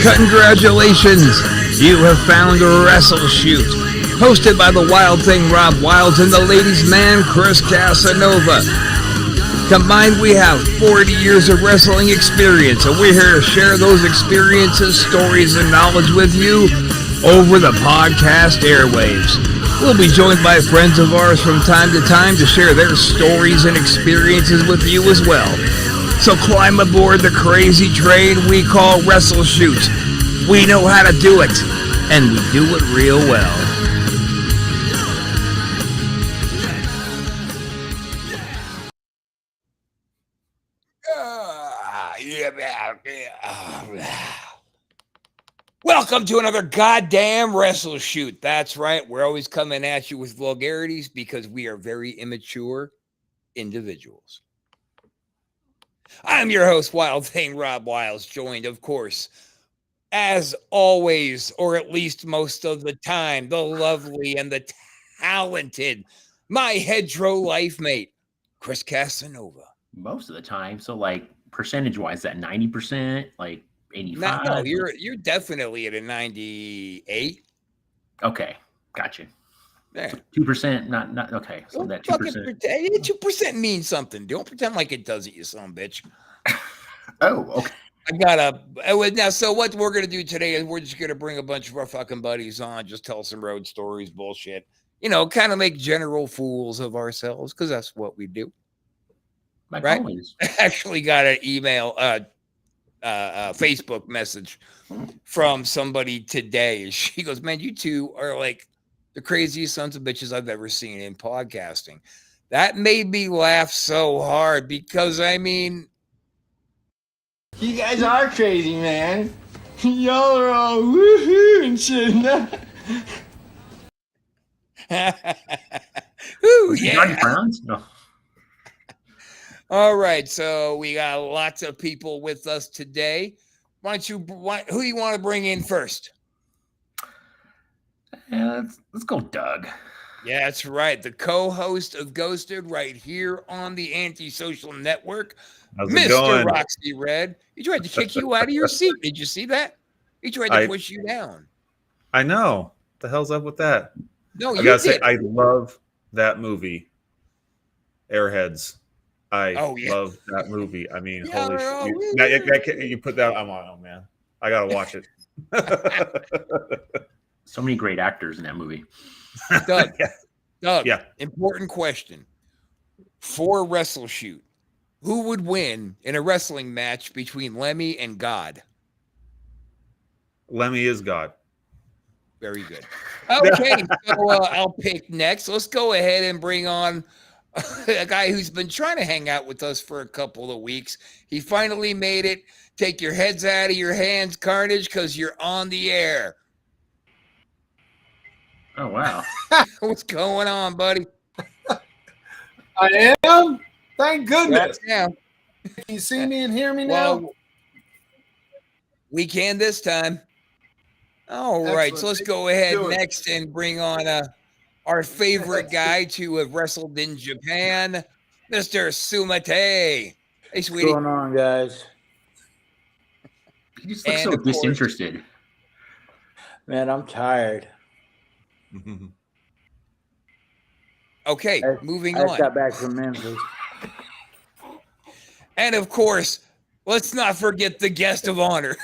Congratulations! You have found WrestleShoot, hosted by the Wild Thing Rob Wilds and the ladies' man Chris Casanova. Combined, we have 40 years of wrestling experience, and we're here to share those experiences, stories, and knowledge with you over the podcast airwaves. We'll be joined by friends of ours from time to time to share their stories and experiences with you as well. So climb aboard the crazy train we call WrestleShoot. We know how to do it, and we do it real well. Welcome to another goddamn WrestleShoot. That's right. We're always coming at you with vulgarities because we are very immature individuals. I'm your host, Wild Thing Rob Wilds, joined, of course, as always, or at least most of the time, the lovely and the talented, my hedgerow life mate, Chris Casanova. Most of the time. So, like, percentage-wise, that 90%, like 85? No, you're definitely at a 98. Okay, gotcha. Yeah. So 2%, not okay. So that 2%. 2% means something. Don't pretend like it doesn't, you son of a bitch. Oh, okay. Now, so what we're going to do today is we're just going to bring a bunch of our fucking buddies on, just tell some road stories, bullshit. You know, kind of make general fools of ourselves, because that's what we do. Like right? Always. I actually got an email, Facebook message from somebody today. She goes, man, you two are like the craziest sons of bitches I've ever seen in podcasting. That made me laugh so hard because, I mean, you guys are crazy, man. Y'all are all woohoo and shit. Ooh, yeah. No. All right, so we got lots of people with us today. Who do you want to bring in first? Yeah, let's go, Doug. Yeah, that's right. The co-host of Ghosted right here on the Antisocial Network. How's it Mr. going? Roxy Red. He tried to kick you out of your seat. Did you see that? He tried to push you down. I know. What the hell's up with that? No, I gotta say, I love that movie, Airheads. I love that movie. I mean, holy shit. You put that, I'm on, oh man. I gotta watch it. So many great actors in that movie. Doug, important question. For WrestleShoot, who would win in a wrestling match between Lemmy and God? Lemmy is God. Very good. Okay, so I'll pick next. Let's go ahead and bring on a guy who's been trying to hang out with us for a couple of weeks. He finally made it. Take your heads out of your hands, Carnage, because you're on the air. Oh, wow. What's going on, buddy? I am? Thank goodness. Yeah. Can you see me and hear me now? Well, we can this time. All right, so let's go ahead next and bring on our favorite guy to have wrestled in Japan, Mr. Sumate. Hey, sweetie. What's going on, guys? You just look so disinterested. Man, I'm tired. Okay, moving I on. just got back from Memphis. And of course, let's not forget the guest of honor,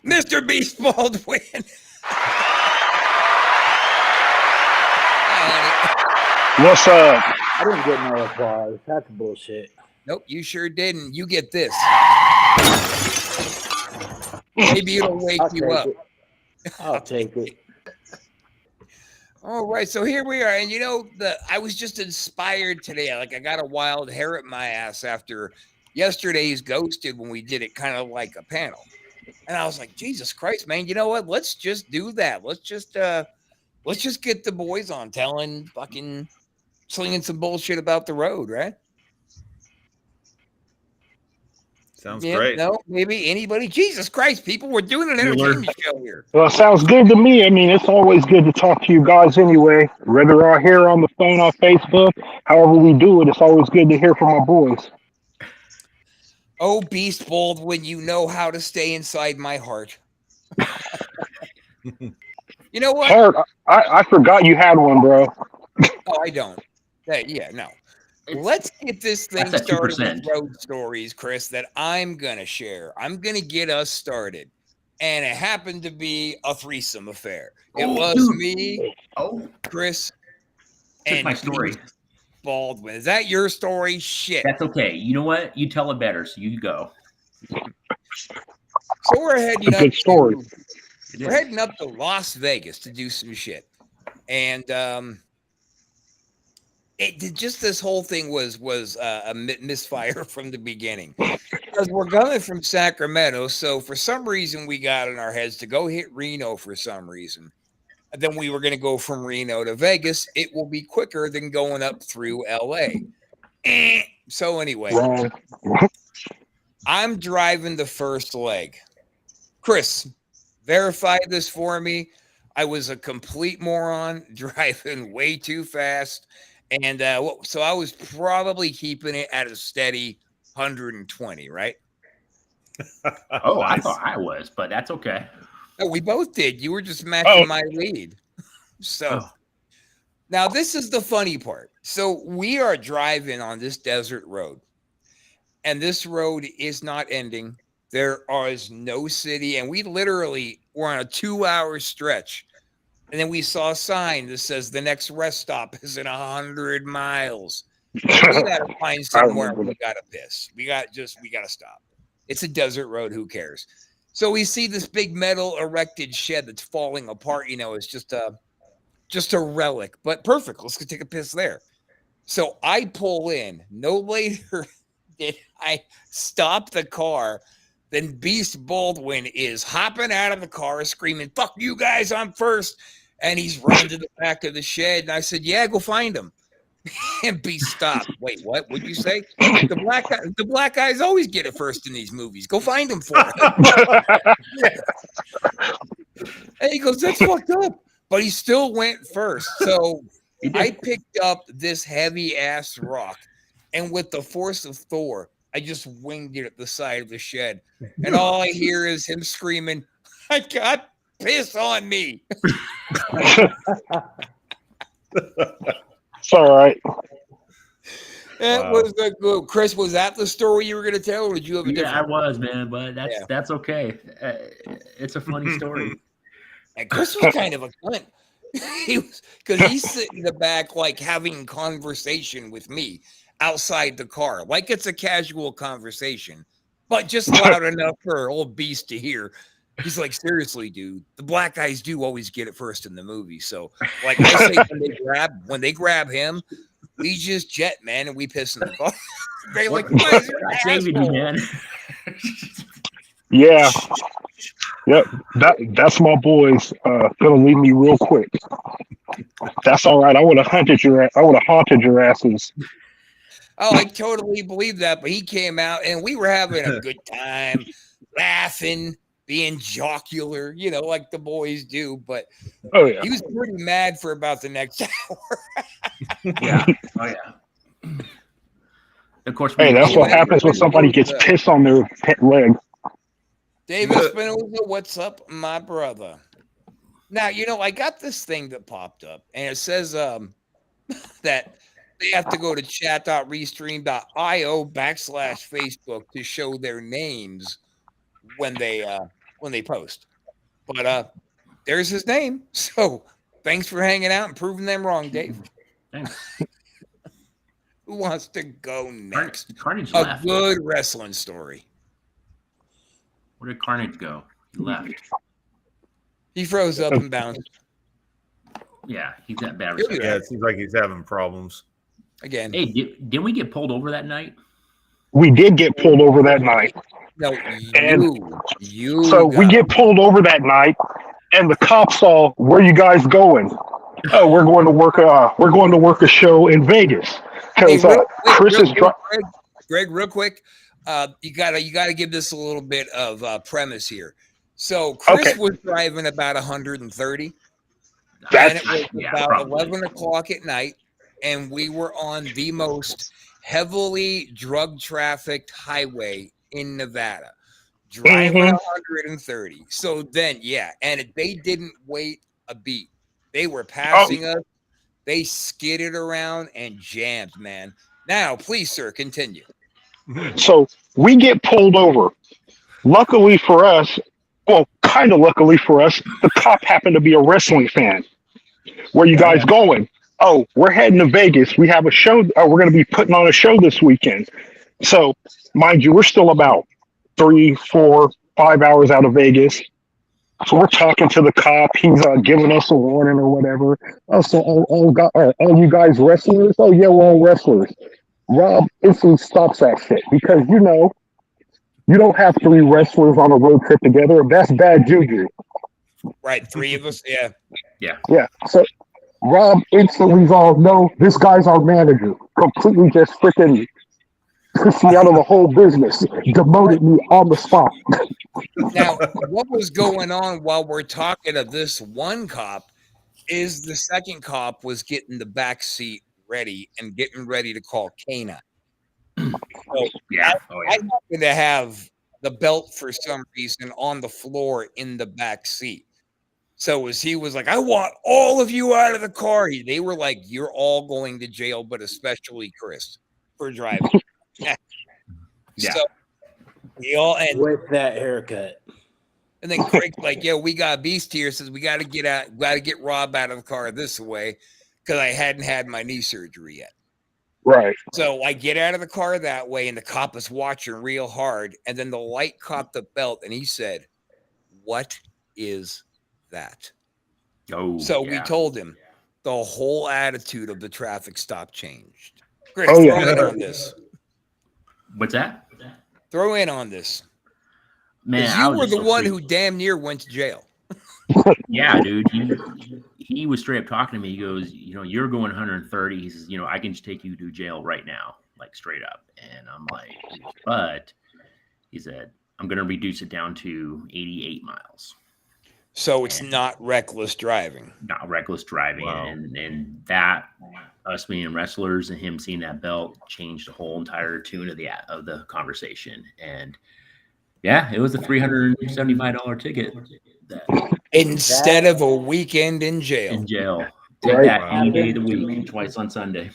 Mr. Beast Baldwin. What's up? I didn't get no applause. That's bullshit. Nope, you sure didn't. You get this. Maybe it'll wake you up. I'll take it. All right, so here we are. And you know, I was just inspired today. Like, I got a wild hair at my ass after yesterday's Ghosted when we did it kind of like a panel. And I was like, Jesus Christ, man, you know what? Let's just do that. Let's just get the boys on fucking slinging some bullshit about the road, right? Sounds great. No, maybe anybody. Jesus Christ, people, we're doing an entertainment show here. Well, it sounds good to me. I mean, it's always good to talk to you guys anyway, whether I'm here on the phone, on Facebook, however we do it, it's always good to hear from my boys. Oh, Beast Baldwin, you know how to stay inside my heart. You know what? Hard. I forgot you had one, bro. Oh, I don't. Yeah, no. Let's get this thing That's at started 2%. with road stories, Chris, that I'm going to share. I'm going to get us started. And it happened to be a threesome affair. It was dude. me, Chris, That's and my story. Baldwin. Is that your story? Shit. That's okay. You know what? You tell it better, so you go. So we're heading It's a good story. We're heading up to Las Vegas to do some shit. And just this whole thing was a misfire from the beginning, because we're coming from Sacramento. So for some reason, we got in our heads to go hit Reno for some reason. And then we were going to go from Reno to Vegas. It will be quicker than going up through LA. So anyway, Wrong. I'm driving the first leg. Chris, verify this for me. I was a complete moron driving way too fast. And so I was probably keeping it at a steady 120, right? Oh, nice. I thought I was, but that's okay. No, we both did. You were just matching my lead. So now this is the funny part. So we are driving on this desert road, and this road is not ending. There is no city, and we literally were on a 2-hour stretch. And then we saw a sign that says the next rest stop is in 100 miles. We got to find somewhere we got to piss. We got to stop. It's a desert road. Who cares? So we see this big metal erected shed that's falling apart. You know, it's just a relic, but perfect. Let's go take a piss there. So I pull in. No later did I stop the car, then Beast Baldwin is hopping out of the car screaming, "Fuck you guys, I'm first." And he's running to the back of the shed. And I said, "Yeah, go find him." And Beast stopped. "Wait, what? What'd you say?" The black guys always get it first in these movies. Go find him for him. And he goes, "That's fucked up." But he still went first. So I picked up this heavy ass rock, and with the force of Thor, I just winged it at the side of the shed. And all I hear is him screaming, "I got piss on me." It's all right. That was the good. Chris, was that the story you were going to tell, or did you have a different? I was, man, but that's okay. It's a funny story. And Chris was kind of a cunt. Because he's sitting in the back, like having conversation with me outside the car, like it's a casual conversation, but just loud enough for old Beast to hear. He's like, "Seriously, dude, the black guys do always get it first in the movie." So, like I say, when they grab him, we just jet, man, and we piss in the car. They're like, saving you, man. Yeah. Yep. That's my boys. Gonna leave me real quick. That's all right. I would have haunted your asses. Oh, I totally believe that. But he came out and we were having a good time, laughing, being jocular, you know, like the boys do. But he was pretty mad for about the next hour. Yeah. Oh, yeah. Of course. Hey, that's what happens when somebody gets pissed on their leg. David Espinosa, what's up, my brother? Now, you know, I got this thing that popped up, and it says that they have to go to chat.restream.io/Facebook to show their names when they post. But there's his name. So thanks for hanging out and proving them wrong, Dave. Thanks. Who wants to go next? Carnage a left. Good wrestling story. Where did Carnage go? He left. He froze up and bounced. Yeah, he's at bad. Yeah, it seems like he's having problems. Again. Hey, didn't we get pulled over that night? We did get pulled over that night. No, you. So we get pulled over that night, and the cops saw, "Where you guys going?" "Oh, we're going to work. We're going to work a show in Vegas." Because Chris is Greg, real quick. You gotta give this a little bit of premise here. So Chris was driving about 130, and it was about 11 o'clock at night, and we were on the most heavily drug trafficked highway in Nevada. driving 130. So then, yeah, and they didn't wait a beat. They were passing us. They skidded around and jammed, man. Now, please, sir, continue. So we get pulled over. Luckily for us, well, kind of luckily for us, the cop happened to be a wrestling fan. Where you guys going? Oh, we're heading to Vegas. We have a show. We're going to be putting on a show this weekend. So, mind you, we're still about 3, 4, 5 hours out of Vegas. So we're talking to the cop. He's giving us a warning or whatever. Oh, so all you guys wrestlers? Oh, yeah, we're all wrestlers. Rob instantly stops that shit because, you don't have 3 wrestlers on a road trip together. That's bad juju. Right, 3 of us, yeah. Yeah. So Rob instantly's all, no, this guy's our manager. Completely just freaking pushed me out of the whole business. Demoted me on the spot. Now, what was going on while we're talking to this one cop is the second cop was getting the back seat ready and getting ready to call Kana. So I happened to have the belt for some reason on the floor in the back seat. So as he was like, I want all of you out of the car. They were like, you're all going to jail, but especially Chris for driving. Yeah. So we all with that haircut. And then Craig's like, yo, we got Beast here. Says we got to get Rob out of the car this way because I hadn't had my knee surgery yet. Right. So I get out of the car that way, and the cop is watching real hard. And then the light caught the belt, and he said, what is that? Oh, so we told him the whole attitude of the traffic stop changed. Chris, Oh, throw yeah. in on this. What's that? Throw in on this. Man, Because you were the one who damn near went to jail. Yeah, dude. He was straight up talking to me. He goes, you're going 130. He says, I can just take you to jail right now, like straight up. And I'm like, but he said, I'm going to reduce it down to 88 miles. So it's not reckless driving. Not reckless driving. Wow. And that, us being wrestlers and him seeing that belt changed the whole entire tune of the conversation. And yeah, it was a $375 ticket. Instead of a weekend in jail. Take Right. that any day of the week, twice on Sunday.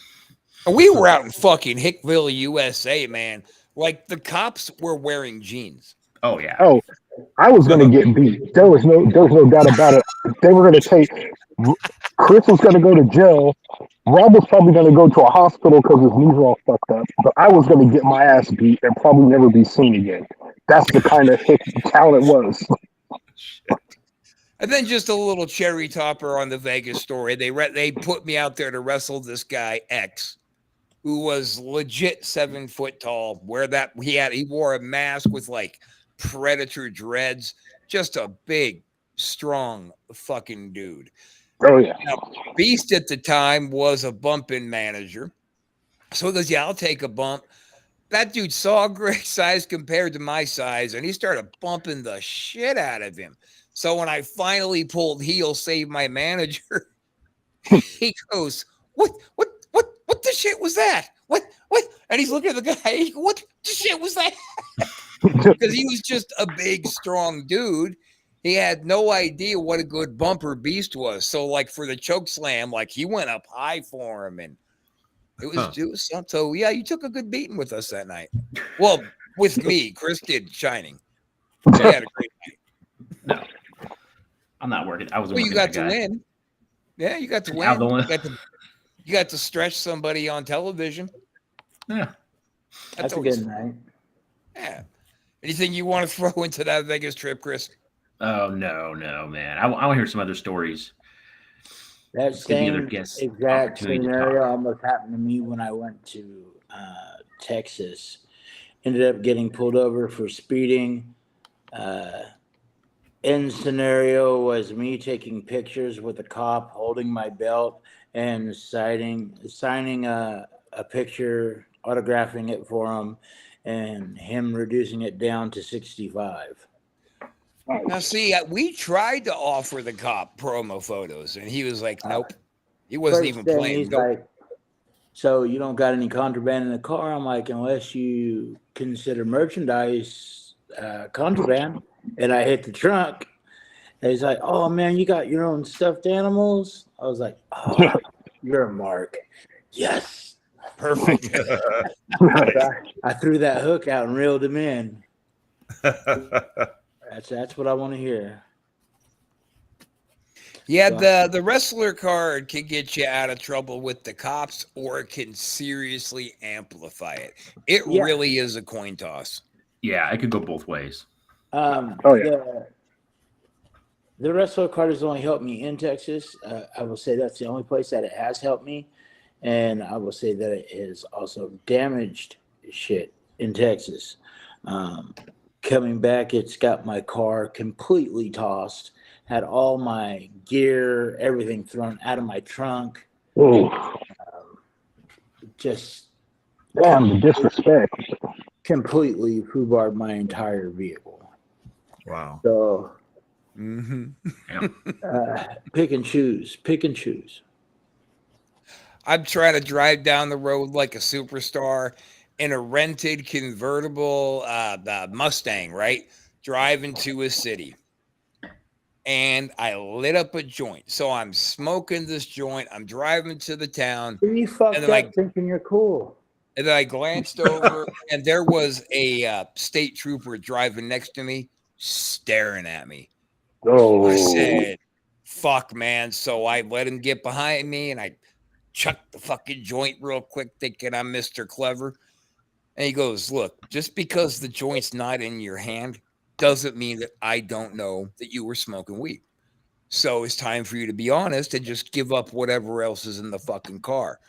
We were out in fucking Hickville, USA, man. Like the cops were wearing jeans. Oh yeah. Oh, I was going to get beat. There was no doubt about it. They were going to take Chris was going to go to jail. Rob was probably going to go to a hospital because his knees were all fucked up. But I was going to get my ass beat and probably never be seen again. That's the kind of town it was. And then just a little cherry topper on the Vegas story. They put me out there to wrestle this guy X, who was legit 7 foot tall. He wore a mask with like predator dreads, just a big, strong fucking dude. Oh yeah. Now, Beast at the time was a bumping manager, so he goes, "Yeah, I'll take a bump." That dude saw Greg's size compared to my size, and he started bumping the shit out of him. So when I finally pulled heel, save my manager, he goes, What the shit was that? What? And he's looking at the guy, what the shit was that? Because he was just a big, strong dude. He had no idea what a good bumper Beast was. So like for the choke slam, like he went up high for him, and it was something. So yeah, you took a good beating with us that night. Well, with me, Chris did Shining. He had a great night. No, I'm not working. I was. Well, you got to win. Yeah, you got to win. You got to stretch somebody on television. Yeah, That's a good night. Yeah. Anything you want to throw into that Vegas trip, Chris? Oh no, man. I want to hear some other stories. That same exact scenario almost happened to me when I went to Texas. Ended up getting pulled over for speeding. End scenario was me taking pictures with a cop holding my belt and signing a picture, autographing it for him, and him reducing it down to 65. Now, see, we tried to offer the cop promo photos, and he was like, nope. He wasn't even playing. He's like, so you don't got any contraband in the car? I'm like, unless you consider merchandise contraband, and I hit the trunk. And he's like, "Oh man, you got your own stuffed animals?" I was like, "Oh, you're a mark." Yes, Perfect. I threw that hook out and reeled him in. That's what I want to hear. Yeah, the wrestler card can get you out of trouble with the cops, or it can seriously amplify it. It really is a coin toss. Yeah, it could go both ways. The wrestler card has only helped me in Texas. I will say that's the only place that it has helped me, and I will say that it has also damaged shit in Texas. Coming back, it's got my car completely tossed. Had all my gear, everything thrown out of my trunk. Just damn the disrespect. Completely foobarred my entire vehicle. Wow. So, pick and choose. I'm trying to drive down the road like a superstar in a rented convertible Mustang, right? Driving to a city. And I lit up a joint. So I'm smoking this joint. I'm driving to the town. You fucked up thinking you're cool. And then I glanced over, and there was a state trooper driving next to me, staring at me. Oh. I said, fuck, man. So I let him get behind me, and I chucked the fucking joint real quick, thinking I'm Mr. Clever. And he goes, look, just because the joint's not in your hand doesn't mean that I don't know that you were smoking weed. So it's time for you to be honest and just give up whatever else is in the fucking car.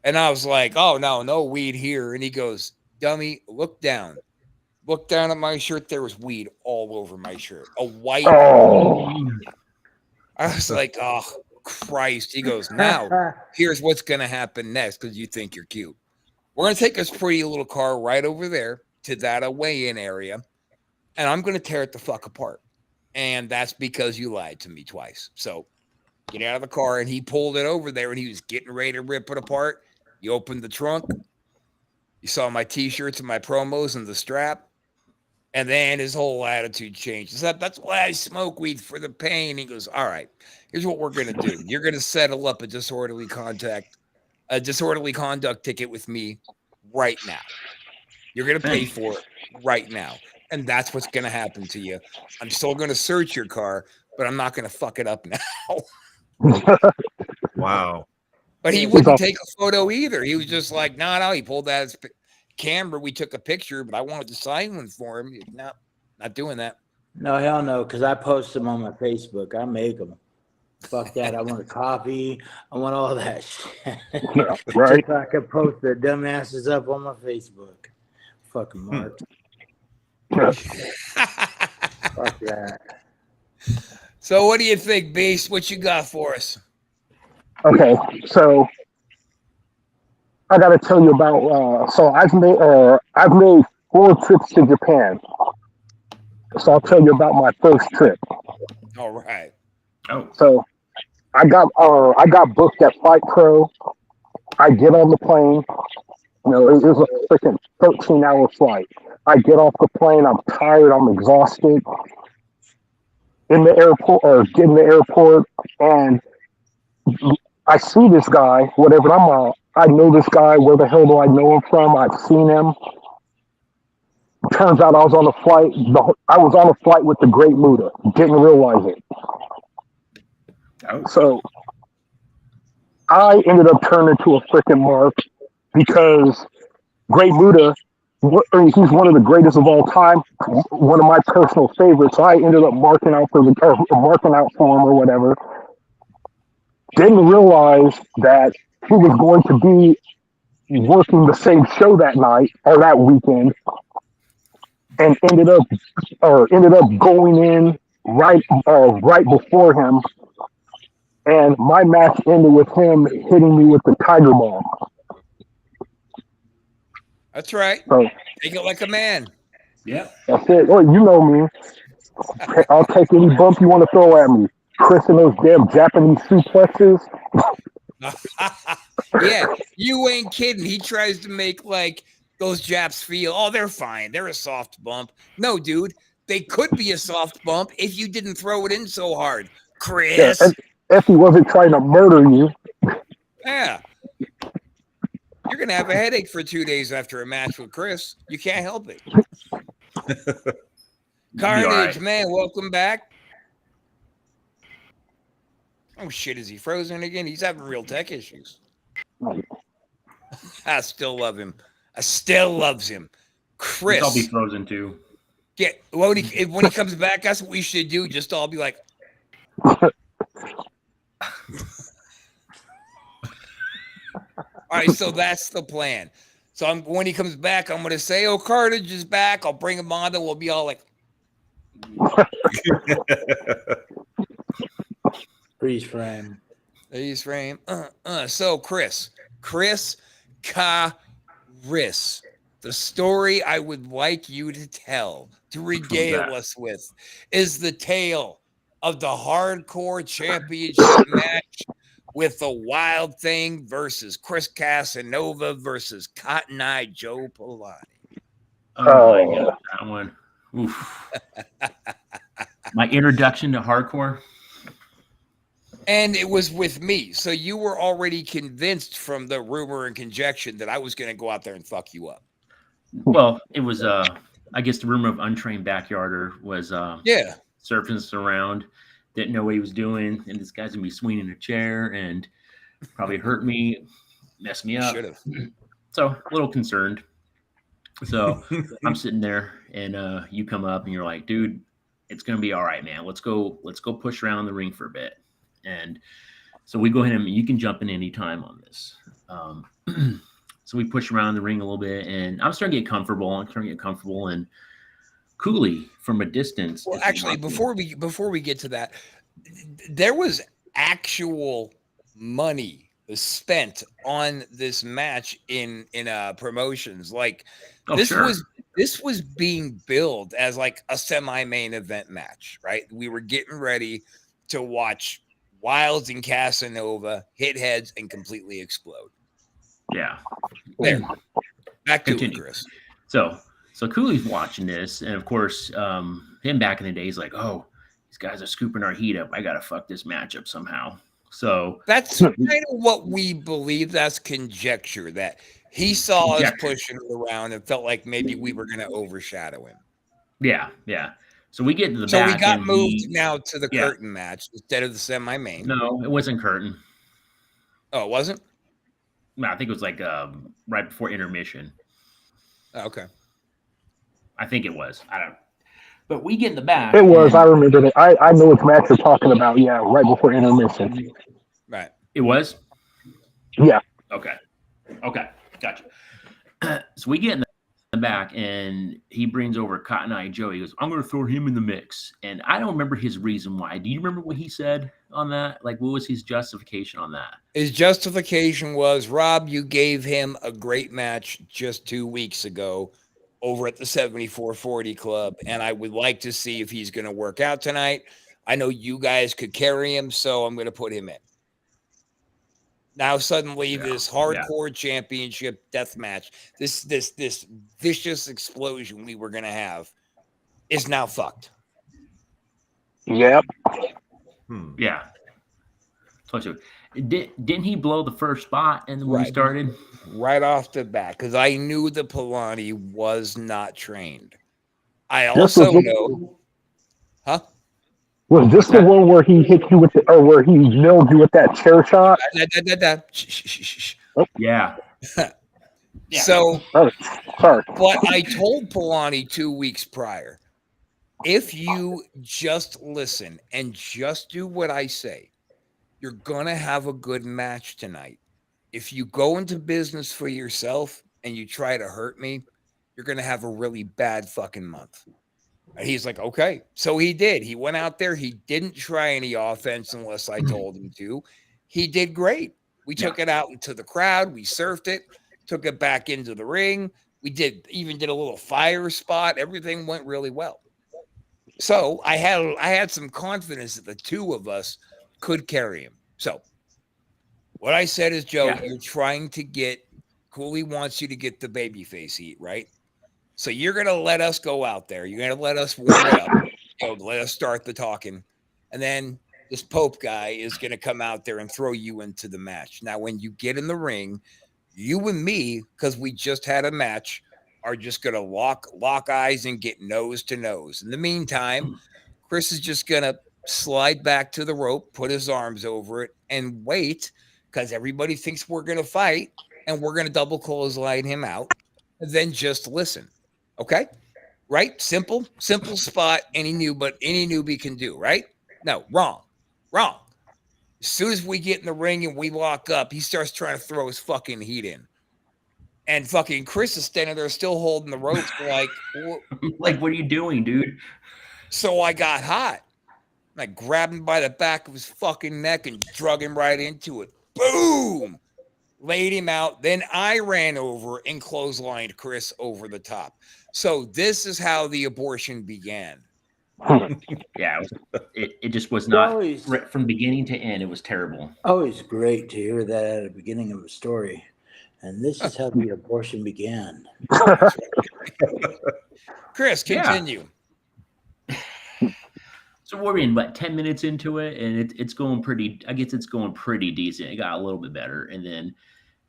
And I was like, oh, no weed here. And he goes, dummy, look down. Look down at my shirt. There was weed all over my shirt. A white. Oh. I was like, oh, Christ. He goes, now, here's what's going to happen next because you think you're cute. We're going to take this pretty little car right over there to that weigh-in area, and I'm going to tear it the fuck apart. And that's because you lied to me twice. So get out of the car. And he pulled it over there, and he was getting ready to rip it apart. You opened the trunk. You saw my T-shirts and my promos and the strap. And then his whole attitude changed. He said, that's why I smoke weed, for the pain. He goes, all right, here's what we're going to do. You're going to settle up a disorderly conduct ticket with me right now. You're going to pay for it right now. And that's what's going to happen to you. I'm still going to search your car, but I'm not going to fuck it up now. Wow. But he wouldn't take a photo either. He was just like, no. He pulled out his camera. We took a picture, but I wanted to sign one for him. No, not doing that. No, hell no, because I post them on my Facebook. I make them. Fuck that. I want a copy. I want all that shit. Yeah, right. Just so I can post their dumbasses up on my Facebook. Fucking Mark. Fuck that. So what do you think, Beast? What you got for us? Okay, so I got to tell you about. So I've made 4 trips to Japan. So I'll tell you about my first trip. All right. Oh. So I got booked at Fight Pro. I get on the plane. You know, it was a freaking 13-hour flight. I get off the plane. I'm tired. I'm exhausted. In the airport, and I see this guy. Whatever. I know this guy. Where the hell do I know him from? I've seen him. Turns out I was on a flight. I was on a flight with the Great Muta. Didn't realize it. Oh. So I ended up turning to a freaking mark because Great Muta, he's one of the greatest of all time, one of my personal favorites. So I ended up marking out for him or whatever. Didn't realize that he was going to be working the same show that night or that weekend, and ended up going in right before him. And my match ended with him hitting me with the Tiger Bomb. That's right. So, take it like a man. Yeah. That's it. Oh, you know me. I'll take any bump you want to throw at me. Chris and those damn Japanese suplexes. Yeah, you ain't kidding. He tries to make like those Japs feel, oh, they're fine. They're a soft bump. No, dude, they could be a soft bump if you didn't throw it in so hard, Yeah, Chris. if he wasn't trying to murder you. Yeah. You're going to have a headache for 2 days after a match with Chris. You can't help it. Carnage, right. man, welcome back. Oh, shit, is he frozen again? He's having real tech issues. I still love him. I still loves him. Chris. I'll be frozen too. Yeah, when he comes back, that's what we should do. Just all be like, all right, so that's the plan. So when he comes back, I'm going to say, oh, Carnage is back. I'll bring him on, and we'll be all like, Freeze frame. freeze frame. So, Chris, Caris, the story I would like you to tell, to regale us with, is the tale of the Hardcore Championship match with the Wild Thing versus Chris Casanova versus Cotton Eye Joe Pilati. Oh my God, that one. Oof. My introduction to hardcore. And it was with me. So you were already convinced from the rumor and conjecture that I was going to go out there and fuck you up. Well, it was, I guess the rumor of untrained backyarder was surfacing around. Didn't know what he was doing. And this guy's going to be swinging a chair and probably hurt me, mess me up. Should have. So a little concerned. So I'm sitting there and you come up and you're like, dude, it's going to be all right, man. Let's go push around the ring for a bit. And so we go ahead and you can jump in any time on this. So we push around the ring a little bit and I'm starting to get comfortable. And Cooley from a distance. Well, actually, before we get to that, there was actual money spent on this match in promotions. Like this was being billed as like a semi-main event match, right? We were getting ready to watch Wilds and Casanova hit heads and completely explode. Yeah. There. Back to Continue. it, Chris. So Cooley's watching this, and of course, him back in the day is like, oh, these guys are scooping our heat up. I gotta fuck this matchup somehow. So that's kind of what we believe. That's conjecture that he saw us pushing it around and felt like maybe we were going to overshadow him. Yeah. So we get to the so back. So we got moved now to the curtain match instead of the semi-main. No, it wasn't curtain. Oh, it wasn't? No, I think it was like right before intermission. Oh, okay. I think it was. I don't know. But we get in the back. It was. I remember that. I know which match you're talking about. Yeah, right before intermission. Right. It was? Yeah. Okay. Gotcha. So we get in the back, and he brings over Cotton Eye Joe. He goes, I'm going to throw him in the mix. And I don't remember his reason why. Do you remember what he said on that? Like, what was his justification on that? His justification was, Rob, you gave him a great match just 2 weeks ago over at the 7440 Club, and I would like to see if he's going to work out tonight. I know you guys could carry him, so I'm going to put him in. Now suddenly this hardcore championship death match, this vicious explosion we were going to have is now fucked. Yep. Yeah. Didn't he blow the first spot and when we started? Right off the bat, because I knew the Pilati was not trained. I also know. Huh? Was this the one where he hit you with or where he nailed you with that chair shot? Yeah. So, sorry. But I told Pilati 2 weeks prior, if you just listen and just do what I say, you're going to have a good match tonight. If you go into business for yourself and you try to hurt me, you're going to have a really bad fucking month. And he's like, okay. So he did. He went out there. He didn't try any offense unless I told him to. He did great. We took it out into the crowd. We surfed it, took it back into the ring. We did a little fire spot. Everything went really well. So I had some confidence that the two of us could carry him. So what I said is, Joe, you're trying to get Cooley wants you to get the babyface heat, right? So you're going to let us go out there. You're going to let us warm it up. Let us start the talking. And then this Pope guy is going to come out there and throw you into the match. Now, when you get in the ring, you and me, because we just had a match, are just going to lock eyes and get nose to nose. In the meantime, Chris is just going to slide back to the rope, put his arms over it, and wait, because everybody thinks we're going to fight, and we're going to double clothesline him out, and then just listen. Okay? Right? Simple spot. Any newbie can do, right? No, wrong. As soon as we get in the ring and we lock up, he starts trying to throw his fucking heat in. And fucking Chris is standing there still holding the ropes like, what are you doing, dude? So I got hot. I grabbed him by the back of his fucking neck and drug him right into it. Boom! Laid him out. Then I ran over and clotheslined Chris over the top. So this is how the abortion began. Yeah, it just was not from beginning to end. It was terrible. Always great to hear that at the beginning of a story. And this is how the abortion began. Chris, continue. Yeah. So we're in 10 minutes into it, and it's going pretty. I guess it's going pretty decent. It got a little bit better, and then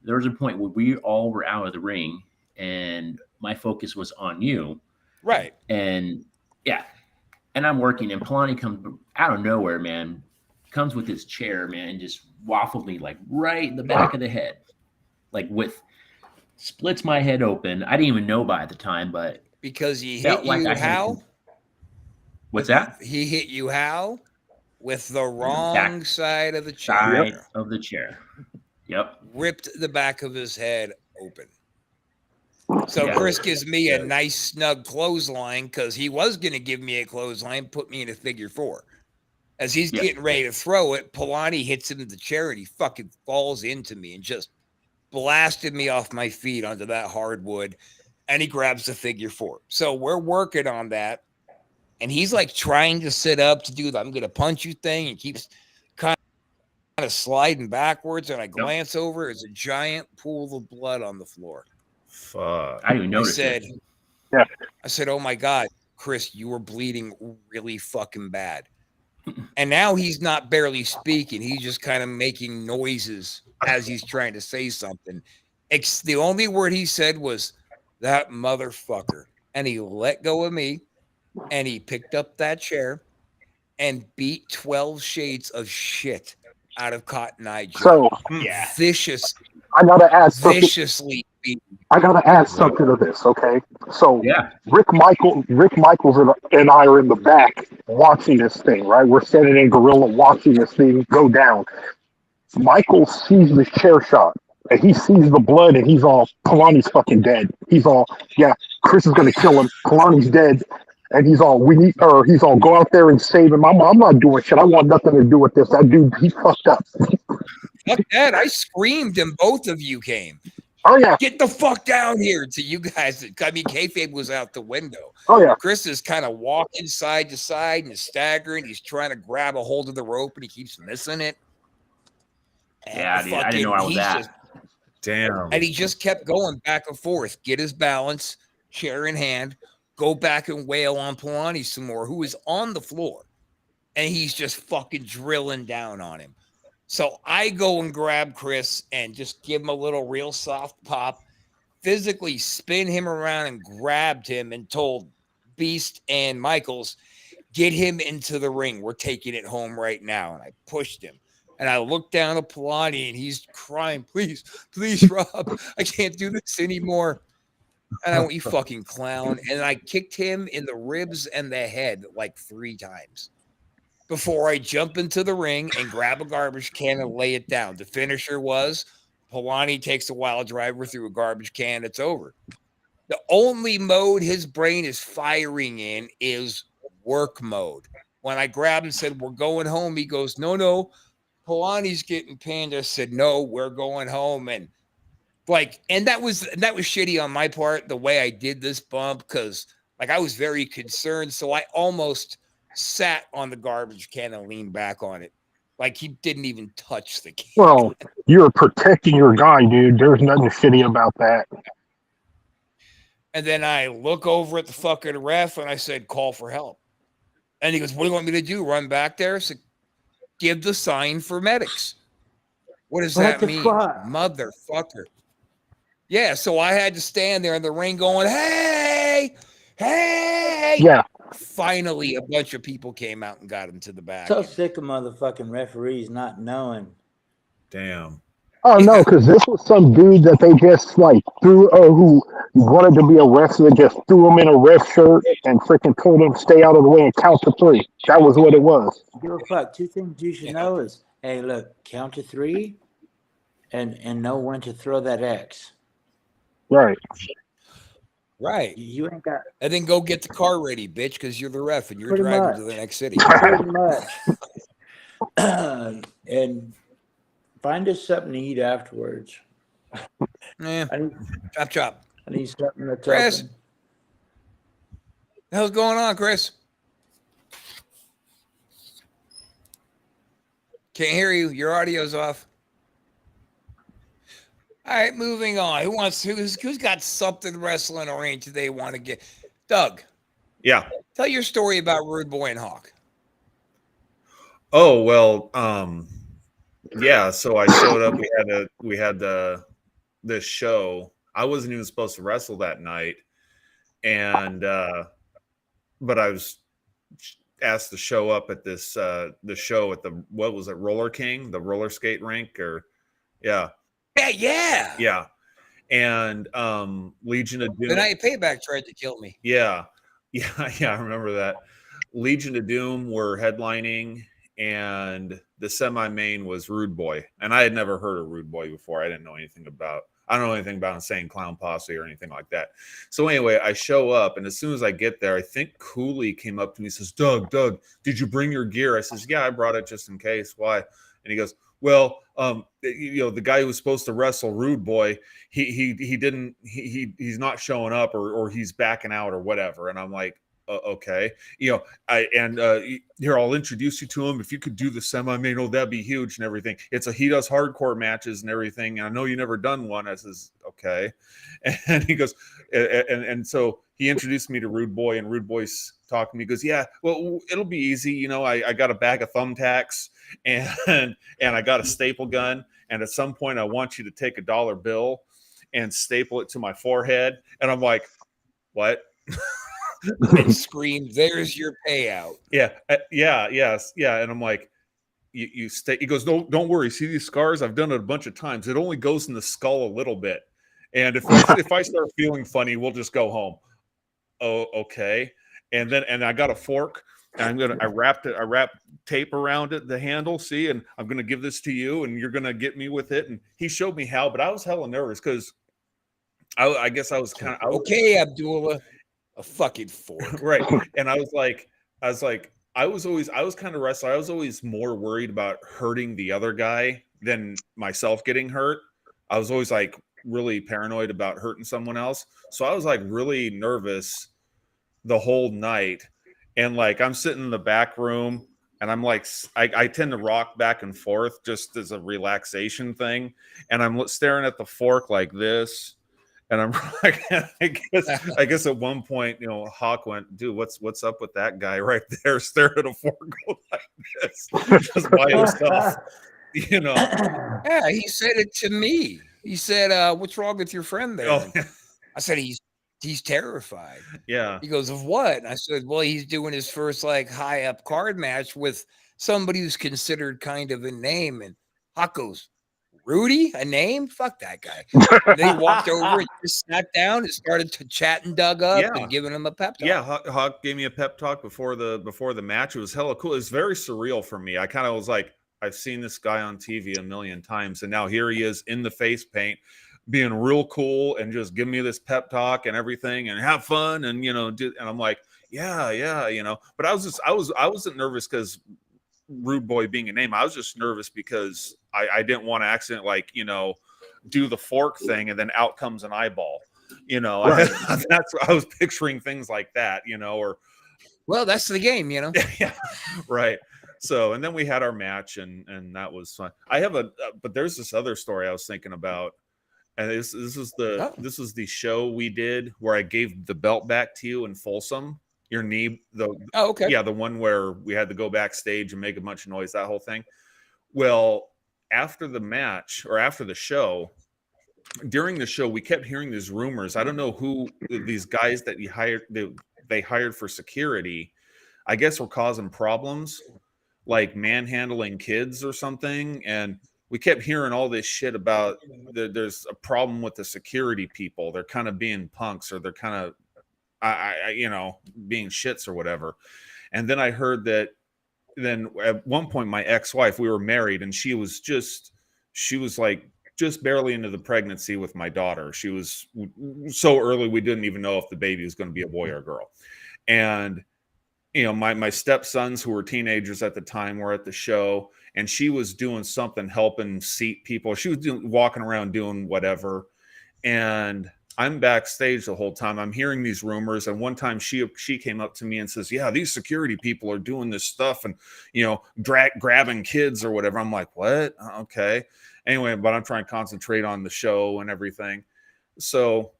there was a point where we all were out of the ring, and my focus was on you, right? And yeah, and I'm working, and Palani comes out of nowhere, man. Comes with his chair, man, and just waffled me like right in the back of the head, splits my head open. I didn't even know by at the time, but because he hit you how? What's that? He hit you how? With the wrong side of the chair. Side of the chair. Yep. Ripped the back of his head open. So Chris gives me a nice snug clothesline because he was going to give me a clothesline, put me in a figure four. As he's getting ready to throw it, Palani hits him in the chair and he fucking falls into me and just blasted me off my feet onto that hardwood. And he grabs the figure four. So we're working on that. And he's like trying to sit up to do the I'm going to punch you thing and keeps kind of sliding backwards. And I glance over. It's a giant pool of blood on the floor. Fuck. I didn't even notice it. I said, oh my God, Chris, you were bleeding really fucking bad. And now he's not barely speaking. He's just kind of making noises as he's trying to say something. The only word he said was, that motherfucker. And he let go of me. And he picked up that chair and beat 12 shades of shit out of Cotton Eye Joe. So viciously. I gotta add something. Viciously beaten. I gotta add something to this, okay? So yeah. Rick Michaels and I are in the back watching this thing, right? We're standing in gorilla watching this thing go down. Michael sees this chair shot. And he sees the blood and he's all, Palani's fucking dead. He's all, yeah, Chris is gonna kill him. Palani's dead. And he's all, go out there and save him. I'm not doing shit. I want nothing to do with this. That dude, he fucked up. Fuck that. I screamed and both of you came. Oh, yeah. Get the fuck down here to you guys. I mean, kayfabe was out the window. Oh, yeah. Chris is kind of walking side to side and staggering. He's trying to grab a hold of the rope and he keeps missing it. And I didn't know I was that. Damn. And he just kept going back and forth, get his balance, chair in hand, go back and wail on Palani some more, who is on the floor. And he's just fucking drilling down on him. So I go and grab Chris and just give him a little real soft pop, physically spin him around and grabbed him and told Beast and Michaels, get him into the ring. We're taking it home right now. And I pushed him. And I looked down at Palani and he's crying, please, Rob, I can't do this anymore. And I went, you fucking clown. And I kicked him in the ribs and the head like 3 times before I jump into the ring and grab a garbage can and lay it down. The finisher was Palani takes a wild driver through a garbage can. It's over. The only mode his brain is firing in is work mode. When I grabbed him and said, we're going home, he goes, no, Palani's getting pinned. I said, no, we're going home. And that was shitty on my part, the way I did this bump, because I was very concerned. So I almost sat on the garbage can and leaned back on it. Like he didn't even touch the kid. Well, you're protecting your guy, dude. There's nothing shitty about that. And then I look over at the fucking ref and I said, call for help. And he goes, what do you want me to do? Run back there? I said, give the sign for medics. What does that mean? Motherfucker. Yeah, so I had to stand there in the ring going, hey, hey. Yeah. Finally, a bunch of people came out and got him to the back. So sick of motherfucking referees not knowing. Damn. Oh, no, because this was some dude that they just, like, threw, who wanted to be a wrestler, just threw him in a ref shirt and freaking told him stay out of the way and count to 3. That was what it was. Give a fuck. 2 things you should know is, hey, look, count to 3 and know when to throw that X. Right. Right. You ain't got. And then go get the car ready, bitch, because you're the ref and you're Pretty driving much. to the next city. Pretty much. And find us something to eat afterwards. Yeah. I Chop. need something that's Chris. open. The hell's going on, Chris? Can't hear you. Your audio's off. All right, moving on. Who's got something wrestling oriented they want to get? Doug. Yeah. Tell your story about Rude Boy and Hawk. Oh, well, yeah, so I showed up. We had this show. I wasn't even supposed to wrestle that night. And but I was asked to show up at this the show at the, what was it, Roller King, the roller skate rink, or yeah. Yeah. And Legion of Doom. The Night Payback tried to kill me. Yeah. I remember that. Legion of Doom were headlining, and the semi-main was Rude Boy. And I had never heard of Rude Boy before. I don't know anything about Insane Clown Posse or anything like that. So anyway, I show up, and as soon as I get there, I think Cooley came up to me and says, Doug, did you bring your gear? I says, yeah, I brought it just in case. Why? And he goes, well, the guy who was supposed to wrestle Rude Boy, he's not showing up, or he's backing out or whatever. And I'm like, okay, here, I'll introduce you to him. If you could do the semi-main, that'd be huge and everything. He does hardcore matches and everything. And I know you never done one. I says, okay. And he goes, and so he introduced me to Rude Boy, and Rude Boy's talking to me. He goes, yeah, well, it'll be easy. I got a bag of thumbtacks and I got a staple gun. And at some point I want you to take a $1 bill and staple it to my forehead. And I'm like, what? And screamed, there's your payout. Yeah. And I'm like, you stay. He goes, no, don't worry. See these scars? I've done it a bunch of times. It only goes in the skull a little bit. And if I start feeling funny, we'll just go home. Oh, okay. And I got a fork, and I wrapped tape around it, the handle. See, and I'm going to give this to you, and you're going to get me with it. And he showed me how, but I was hella nervous because I guess I was kind of okay, Abdullah. A fucking fork. Right. And I was kind of wrestler. I was always more worried about hurting the other guy than myself getting hurt. I was always like really paranoid about hurting someone else. So I was like really nervous the whole night. And like, I'm sitting in the back room, and I'm like, I tend to rock back and forth just as a relaxation thing. And I'm staring at the fork like this. And I'm like, I guess at one point, Hawk went, dude, what's up with that guy right there staring at a fork like this, just by himself, Yeah, he said it to me. He said, what's wrong with your friend there? Oh, yeah. I said, he's terrified. Yeah. He goes, of what? And I said, well, he's doing his first like high up card match with somebody who's considered kind of a name. And Hawk goes, Rudy, a name? Fuck that guy. And then he walked over and just sat down and started chatting Doug up and giving him a pep talk. Yeah, Hawk gave me a pep talk before the match. It was hella cool. It was very surreal for me. I kind of was like, I've seen this guy on TV a million times, and now here he is in the face paint, being real cool and just giving me this pep talk and everything, and have fun, and and I'm like, yeah. But I wasn't nervous because Rude Boy being a name. I was just nervous because I didn't want to accident do the fork thing and then out comes an eyeball. Right. That's I was picturing things like that, or well, that's the game, Yeah, right. So, and then we had our match, and that was fun. But there's this other story I was thinking about, and this is the show we did where I gave the belt back to you in Folsom. Your knee, Okay. yeah, the one where we had to go backstage and make a bunch of noise, that whole thing. Well, after the match or after the show, during the show, we kept hearing these rumors. I don't know who these guys that they hired for security, I guess, were causing problems, like manhandling kids or something. And we kept hearing all this shit about there's a problem with the security people. They're kind of being punks, or they're kind of, being shits or whatever. And then I heard that then at one point, my ex-wife, we were married, and she was like just barely into the pregnancy with my daughter. She was so early, we didn't even know if the baby was going to be a boy or a girl. And my stepsons, who were teenagers at the time, were at the show, and she was doing something, helping seat people. She was walking around doing whatever. And I'm backstage the whole time. I'm hearing these rumors. And one time she came up to me and says, yeah, these security people are doing this stuff and, grabbing kids or whatever. I'm like, what? Okay. Anyway, but I'm trying to concentrate on the show and everything. So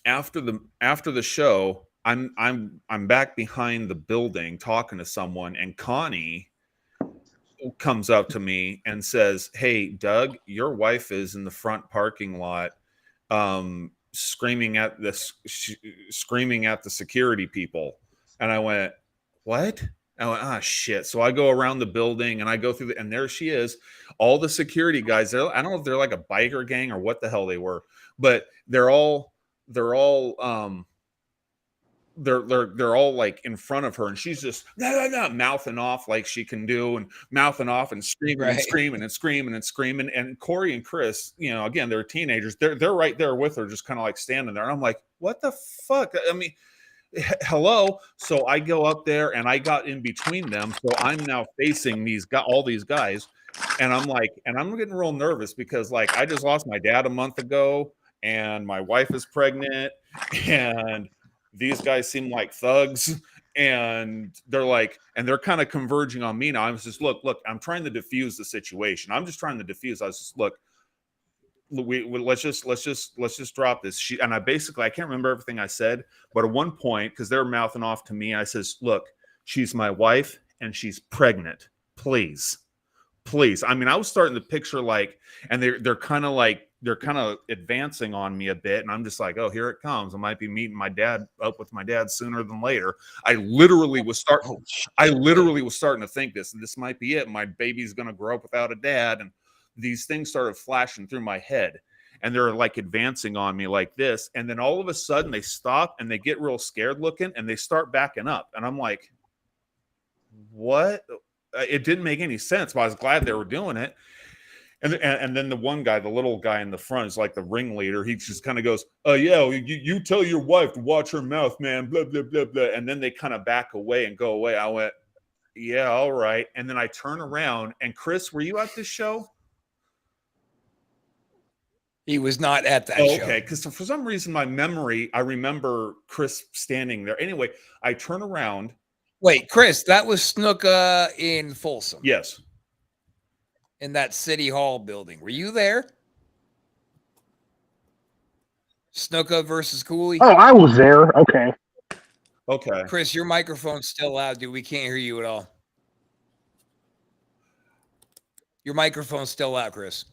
after the show, I'm back behind the building talking to someone, and Connie comes up to me and says, hey, Doug, your wife is in the front parking lot, screaming at the security people. And I went, what? I went, ah, shit. So I go around the building and I go through and there she is. All the security guys, I don't know if they're like a biker gang or what the hell they were, but they're all like in front of her, and she's just mouthing off like she can do, and mouthing off and screaming and screaming and screaming and screaming. And Corey and Chris, again, they're teenagers. They're right there with her, just kind of like standing there. And I'm like, what the fuck? I mean, hello. So I go up there and I got in between them. So I'm now facing all these guys. And I'm like, and I'm getting real nervous because like I just lost my dad a month ago, and my wife is pregnant, and these guys seem like thugs, and they're kind of converging on me now. I was just, look, I'm trying to diffuse the situation. I'm just trying to diffuse. I was just, look, let's just drop this. And I can't remember everything I said, but at one point, because they're mouthing off to me, I says, look, she's my wife and she's pregnant. Please. I mean, I was starting to picture and they're kind of advancing on me a bit, and I'm just like, oh, here it comes. I might be meeting my dad with my dad sooner than later. I literally was starting to think this might be it. My baby's going to grow up without a dad. And these things started flashing through my head, and they're like advancing on me like this. And then all of a sudden they stop and they get real scared looking, and they start backing up. And I'm like, what? It didn't make any sense, but I was glad they were doing it. And then the one guy, the little guy in the front, is like the ringleader. He just kind of goes, yeah, you tell your wife to watch her mouth, man, blah, blah, blah, blah. And then they kind of back away and go away. I went, yeah, all right. And then I turn around, and Chris, were you at this show? He was not at that show. Okay, because for some reason, my memory, I remember Chris standing there. Anyway, I turn around. Wait, Chris, that was Snuka in Folsom. Yes. In that City Hall building. Were you there? Snuka versus Cooley? Oh, I was there. Okay. Chris, your microphone's still loud, dude. We can't hear you at all. Your microphone's still out, Chris.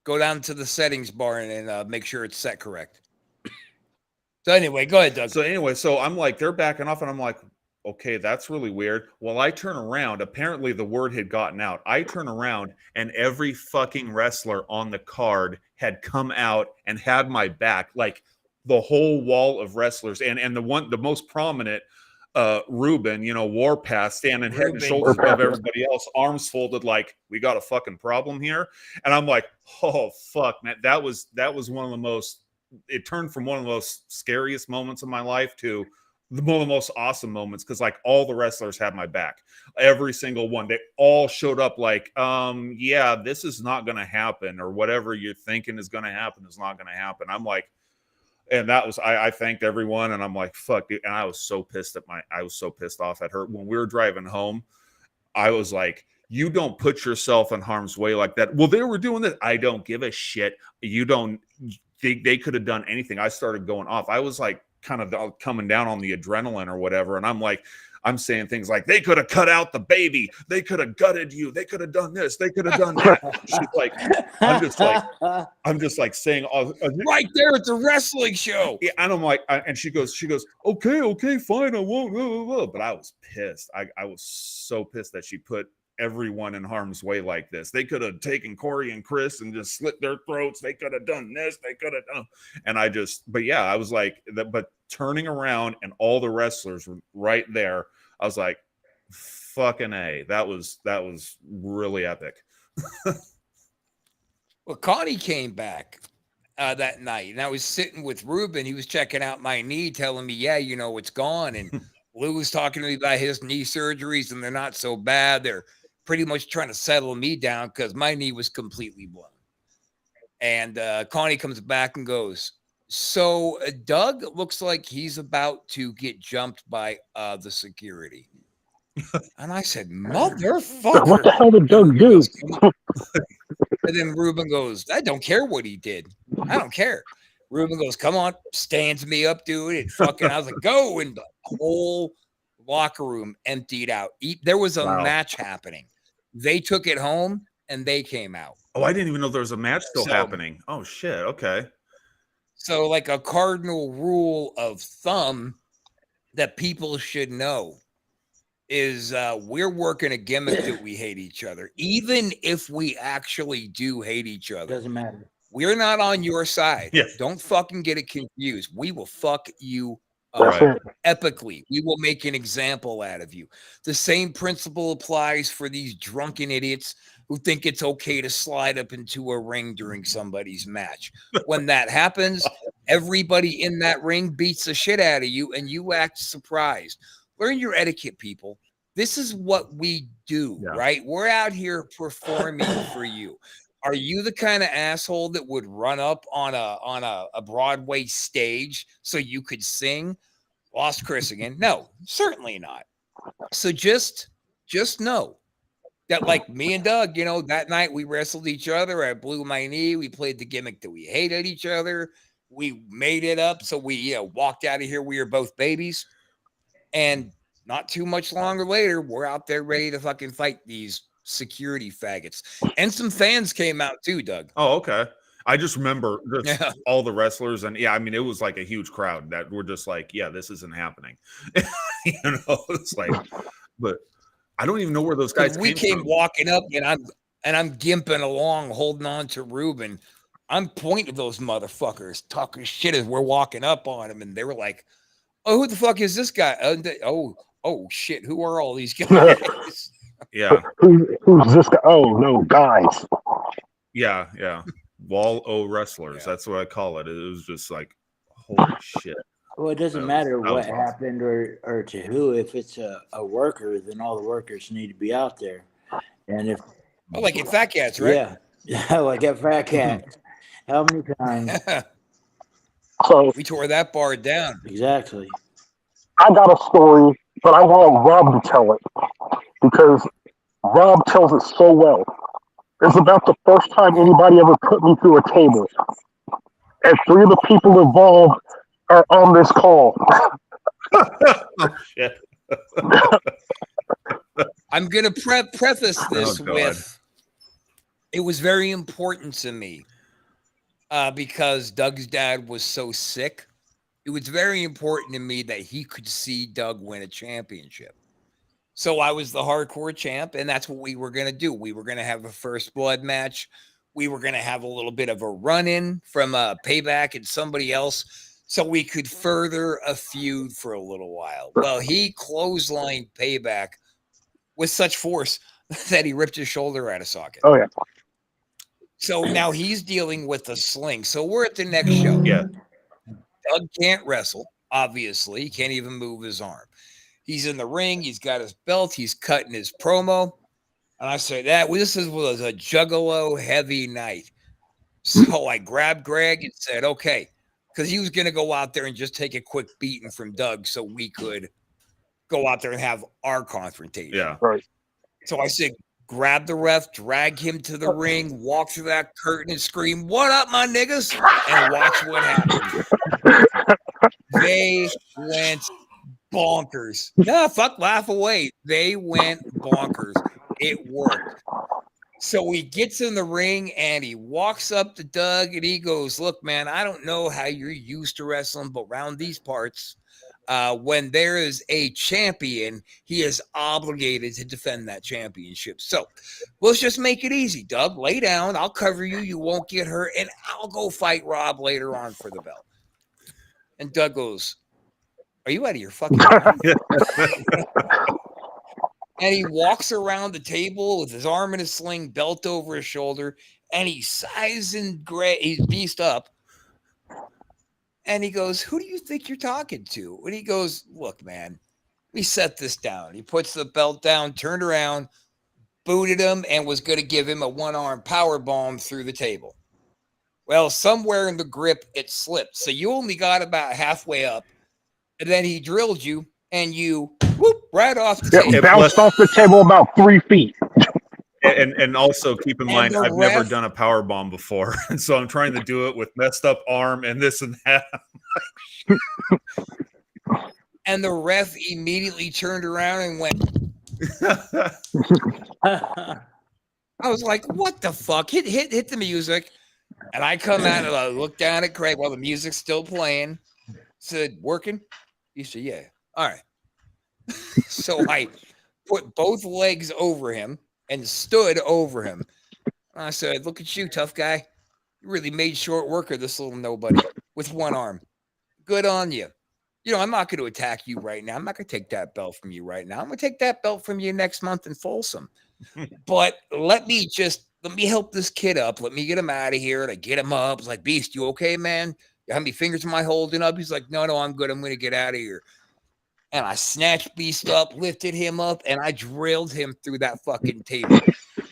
Go down to the settings bar and make sure it's set correct. So anyway, go ahead, Doug. So I'm like, they're backing off, and I'm like, okay, that's really weird. Well, I turn around. Apparently the word had gotten out. I turn around, and every fucking wrestler on the card had come out and had my back, like the whole wall of wrestlers. And the most prominent, Ruben, Warpath, standing head and shoulders above everybody else, arms folded, like, we got a fucking problem here. And I'm like, oh fuck, man. That was one of the most, it turned from one of the most scariest moments of my life to one of the most awesome moments, because like all the wrestlers had my back, every single one. They all showed up like, yeah, this is not going to happen, or whatever you're thinking is going to happen is not going to happen. I'm like, and that was, I thanked everyone, and I'm like, fuck, dude. And I was so pissed off at her when we were driving home. I was like, you don't put yourself in harm's way like that. Well, they were doing this. I don't give a shit. You don't. They could have done anything. I started going off. I was like kind of coming down on the adrenaline or whatever, and I'm saying things like, they could have cut out the baby. They could have gutted you. They could have done this. They could have done that. She's like, I'm just like saying, Right there at the wrestling show. Yeah, and I'm like, and she goes, okay, fine, I won't. Blah, blah, blah. But I was pissed. I was so pissed that she put everyone in harm's way like this. They could have taken Corey and Chris and just slit their throats. They could have done this. They could have done. And but yeah, I was like, but turning around and all the wrestlers were right there. I was like, fucking A. That was really epic. Well, Connie came back that night, and I was sitting with Ruben. He was checking out my knee, telling me, yeah, it's gone. And Lou was talking to me about his knee surgeries, and they're not so bad. They're pretty much trying to settle me down because my knee was completely blown. And Connie comes back and goes, so Doug looks like he's about to get jumped by the security. And I said, motherfucker. What the hell did Doug do? And then Ruben goes, I don't care what he did. I don't care. Ruben goes, come on, stands me up, dude. And fucking, I was like, go. And the whole locker room emptied out. There was a match happening. They took it home and they came out. Oh, I didn't even know there was a match still happening. Oh, shit. Okay. So, like, a cardinal rule of thumb that people should know is we're working a gimmick that we hate each other. Even if we actually do hate each other. Doesn't matter. We're not on your side. Yeah. Don't fucking get it confused. We will fuck you That's up it. epically. We will make an example out of you. The same principle applies for these drunken idiots who think it's okay to slide up into a ring during somebody's match. When that happens, everybody in that ring beats the shit out of you and you act surprised. Learn your etiquette, people. This is what we do, right? We're out here performing for you. Are you the kind of asshole that would run up on a Broadway stage so you could sing? Lost Chris again? No, certainly not. So just know that, like me and Doug, that night we wrestled each other. I blew my knee. We played the gimmick that we hated each other. We made it up. So we walked out of here. We were both babies. And not too much longer later, we're out there ready to fucking fight these security faggots. And some fans came out too, Doug. Oh, okay. I just remember all the wrestlers, and I mean, it was like a huge crowd that were just like, yeah, this isn't happening. It's like, but I don't even know where those guys came walking up, and I'm gimping along, holding on to Ruben. I'm pointing at those motherfuckers, talking shit as we're walking up on them, and they were like, "Oh, who the fuck is this guy? Oh shit, who are all these guys?" Yeah. Who's this guy? Oh no, guys. Yeah. Wall O wrestlers. That's what I call it. It was just like, holy shit. Well, it doesn't matter what happened or to who. If it's a worker, then all the workers need to be out there. And if like at Fat Cats, right? Yeah, like at Fat Cats. How many times? So we tore that bar down. Exactly. I got a story, but I want Rob to tell it because Rob tells it so well. It's about the first time anybody ever put me through a table. And 3 of the people involved are on this call. Yeah. I'm going to preface this with, it was very important to me because Doug's dad was so sick. It was very important to me that he could see Doug win a championship. So I was the hardcore champ, and that's what we were going to do. We were going to have a first blood match. We were going to have a little bit of a run-in from Payback and somebody else so we could further a feud for a little while. Well, he clotheslined Payback with such force that he ripped his shoulder out of socket. Oh, yeah. So now he's dealing with a sling. So we're at the next show. Yeah. Doug can't wrestle, obviously. He can't even move his arm. He's in the ring. He's got his belt. He's cutting his promo. And I said, was a juggalo heavy night. So I grabbed Greg and said, okay, because he was going to go out there and just take a quick beating from Doug so we could go out there and have our confrontation. Yeah. Right. So I said, grab the ref, drag him to the ring, walk through that curtain and scream, "What up, my niggas?" And watch what happens. They went bonkers. No, fuck, laugh away. They went bonkers. It worked. So he gets in the ring and he walks up to Doug and he goes, "Look, man, I don't know how you're used to wrestling, but around these parts, when there is a champion, he is obligated to defend that championship. So let's just make it easy, Doug. Lay down. I'll cover you. You won't get hurt. And I'll go fight Rob later on for the belt." And Doug goes, "Are you out of your fucking mind?" And he walks around the table with his arm in a sling, belt over his shoulder, and he's sizing he's beast up. And he goes, "Who do you think you're talking to?" And he goes, "Look, man, we set this down." He puts the belt down, turned around, booted him, and was going to give him a one-arm power bomb through the table. Well, somewhere in the grip, it slipped. So you only got about halfway up. And then he drilled you, and you whoop right off the table. It bounced off the table about 3 feet. And also keep in mind, I've never ref- done a power bomb before, and so I'm trying to do it with messed up arm and this and that. And the ref immediately turned around and went. I was like, "What the fuck? Hit the music." And I come out and I look down at Craig while the music's still playing. Said, "Working?" He said, "Yeah." All right. So I put both legs over him and stood over him. And I said, "Look at you, tough guy. You really made short work of this little nobody with one arm. Good on you. You know, I'm not going to attack you right now. I'm not going to take that belt from you right now. I'm going to take that belt from you next month in Folsom. But let me help this kid up. Let me get him out of here." And I get him up. It's like, "Beast, you okay, man? How many fingers am I holding up?" He's like, no, I'm good. I'm going to get out of here." And I snatched Beast up, lifted him up, and I drilled him through that fucking table.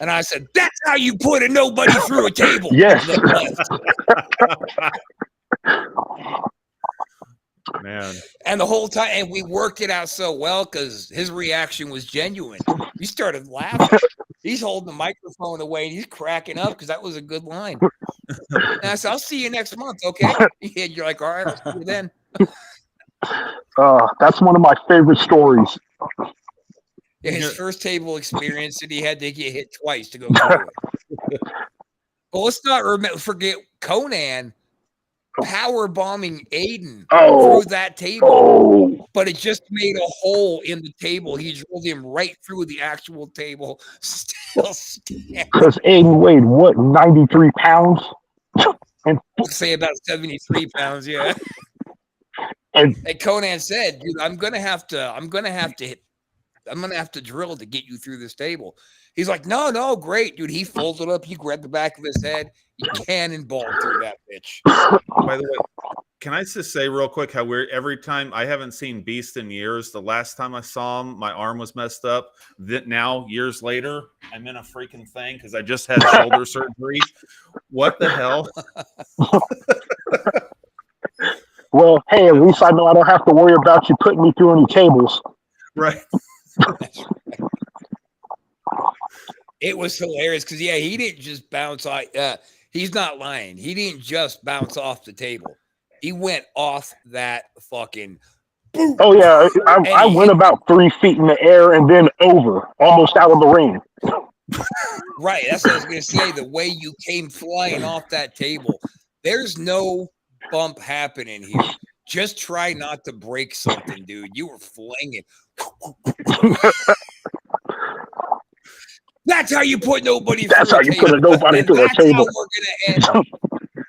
And I said, "That's how you put a nobody through a table." Yes. Man. And the whole time, and we worked it out so well because his reaction was genuine. He started laughing. He's holding the microphone away and he's cracking up because that was a good line. And I said, "I'll see you next month, okay?" And you're like, "All right, I'll see you then." That's one of my favorite stories. Yeah, his first table experience, and he had to get hit twice to go through it. But let's not forget Conan power bombing Aiden through that table, but it just made a hole in the table. He drilled him right through the actual table. Still standing. Because Aiden weighed what, 93 pounds? I'd say about 73 pounds, yeah. And Conan said, "Dude, I'm gonna have to drill to get you through this table." He's like, no, great, dude. He folded up, he grabbed the back of his head, he cannonballed through that bitch. By the way, can I just say real quick how weird every time I haven't seen Beast in years. The last time I saw him, my arm was messed up. That now, years later, I'm in a freaking thing because I just had shoulder surgery. What the hell? Well, hey, at least I know I don't have to worry about you putting me through any tables. Right. It was hilarious because, yeah, he didn't just bounce off. He's not lying. He didn't just bounce off the table. He went off that fucking boom. Oh, yeah. I went about 3 feet in the air and then over, almost out of the ring. Right. That's what I was going to say. The way you came flying off that table, there's no bump happening here. Just try not to break something, dude. You were flinging. That's how you put nobody That's through how a you table. put a nobody And through a that's table.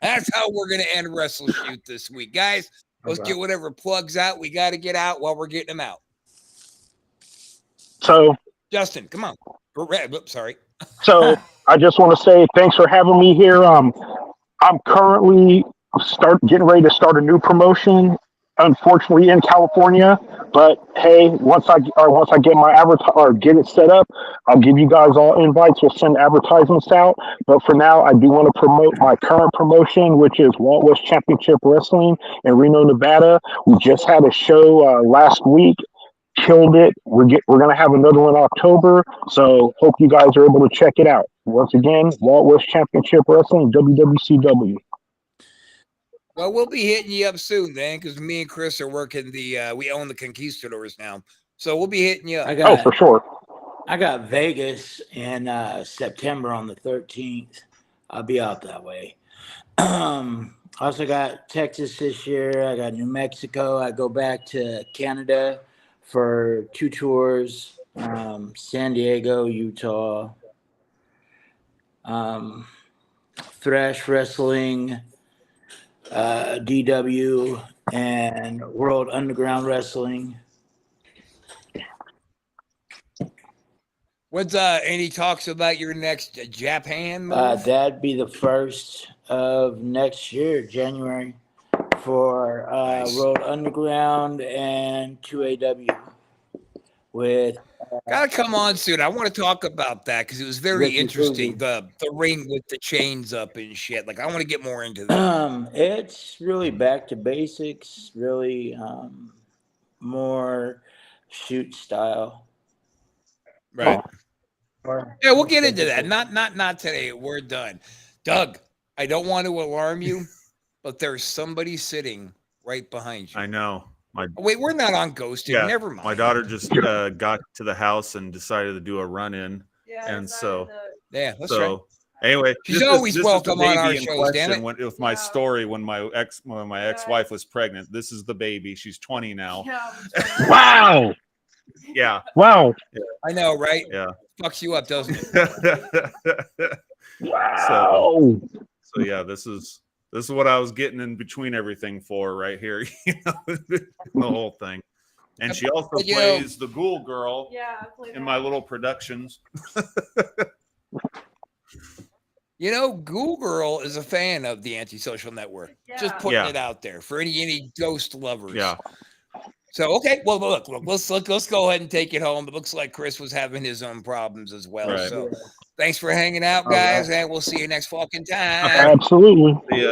That's how we're gonna end WrestleShoot this week, guys. Let's get whatever plugs out we got to get out while we're getting them out. So, Justin, come on. Oops, sorry. So I just want to say thanks for having me here. I'm currently getting ready to start a new promotion, unfortunately in California. But hey, once I get my get it set up, I'll give you guys all invites. We'll send advertisements out. But for now, I do want to promote my current promotion, which is Wild West Championship Wrestling in Reno, Nevada. We just had a show last week. killed it. We're gonna have another one in October, so hope you guys are able to check it out. Once again, Wild West Championship Wrestling, WWCW. Well, we'll be hitting you up soon then, because me and Chris are working we own the Conquistadors now, so we'll be hitting you up. Oh, for sure. I got Vegas in September on the 13th. I'll be out that way. Also got Texas this year. I got New Mexico. I go back to Canada for 2 tours. San Diego, Utah. Thrash Wrestling, DW, and World Underground Wrestling. What's any talks about your next Japan move? That'd be the 1st of next year, January, for Nice. World Underground and 2AW. With Gotta come on soon. I want to talk about that because it was very Ricky interesting. Fuji. The ring with the chains up and shit. Like I want to get more into that. It's really back to basics, really more shoot style. Right. Yeah, we'll get into that. Not today. We're done. Doug, I don't want to alarm you, but there's somebody sitting right behind you. I know. Wait, we're not on Ghosted. Yeah, Never mind. my daughter just got to the house and decided to do a run-in, and so that's right. Anyway, she's always welcome on our shows. Damn it! With my story, when my ex-wife was pregnant, this is the baby. She's 20 now. Wow. Yeah. Wow. I know, right? Yeah. Fucks you up, doesn't it? Wow. So yeah, this is what I was getting in between everything for right here. The whole thing. And she also plays the Ghoul Girl in my little productions. Ghoul Girl is a fan of the Antisocial Network. Just putting it out there for any ghost lovers. Yeah. So okay, well look, let's go ahead and take it home. It looks like Chris was having his own problems as well. Right. So thanks for hanging out, guys, and we'll see you next fucking time. Absolutely. Yeah.